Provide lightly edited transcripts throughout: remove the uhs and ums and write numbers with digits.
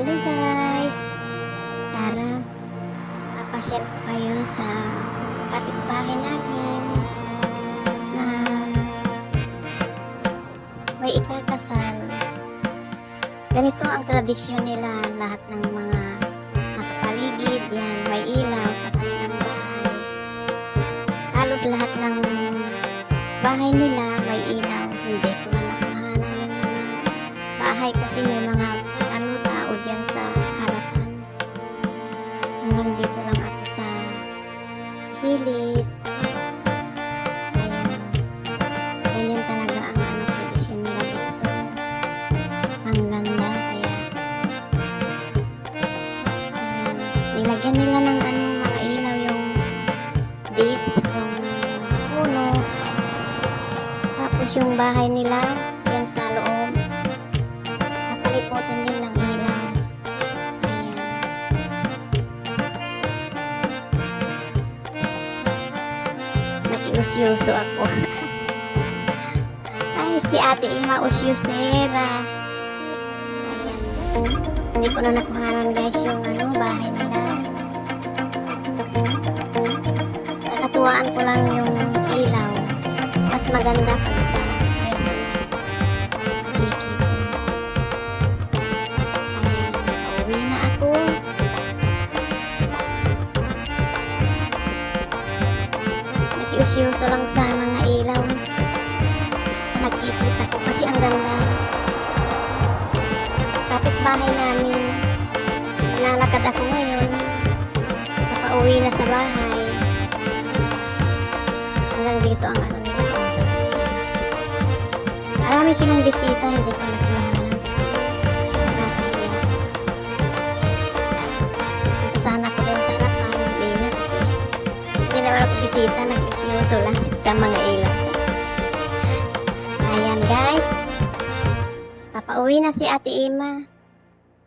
Hello guys! Tara, papasyal ko kayo sa kapitbahay namin na may ikakasal. Ganito ang tradisyon nila, lahat ng mga nakapaligid yan, may ilaw sa kanilang bahay. Halos lahat ng bahay nila may ilaw. Hindi ko na nakuhanan yung mga bahay kasi may mga tao dyan sa harapan. Hanggang dito lang ako sa gilid. Ayan. Ganyan talaga ang tradisyon nila dito. Ang ganda. Kaya ayan. Nilagyan nila ng mga ilaw yung dates, yung puno. Tapos yung bahay nila yan sa loob. Napaliputan din ng ilaw. Ayan. Nakiusyuso ako. Ay, si Ate Ima usyusera. Ayan. Hindi ko na nakuhanan guys yung bahay nila. Nakatuwaan ko lang yung ilaw. Mas maganda pag sa uso lang sa mga ilaw. Nakikita ko kasi ang ganda. Kapitbahay namin. Lalakad ako ngayon. Napauwi na sa bahay. Hanggang dito ang nila ang sasakyan. Marami silang bisita, hindi ko nakuhanan kasi nakakahiya. Punta sana ko din sa harapan. Hindi na kasi hindi naman ako bisita, nag-usyoso lang sa mga ilaw. Ayan guys, papauwi na si Ate Ima.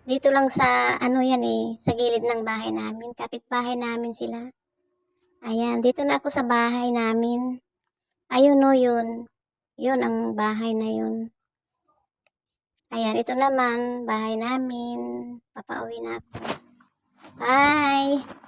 Dito lang sa yan sa gilid ng bahay namin. Kapitbahay namin sila. Ayan, dito na ako sa bahay namin. Ayun o, yun. Yun ang bahay na yun. Ayan, ito naman bahay namin. Papauwi na ako. Bye!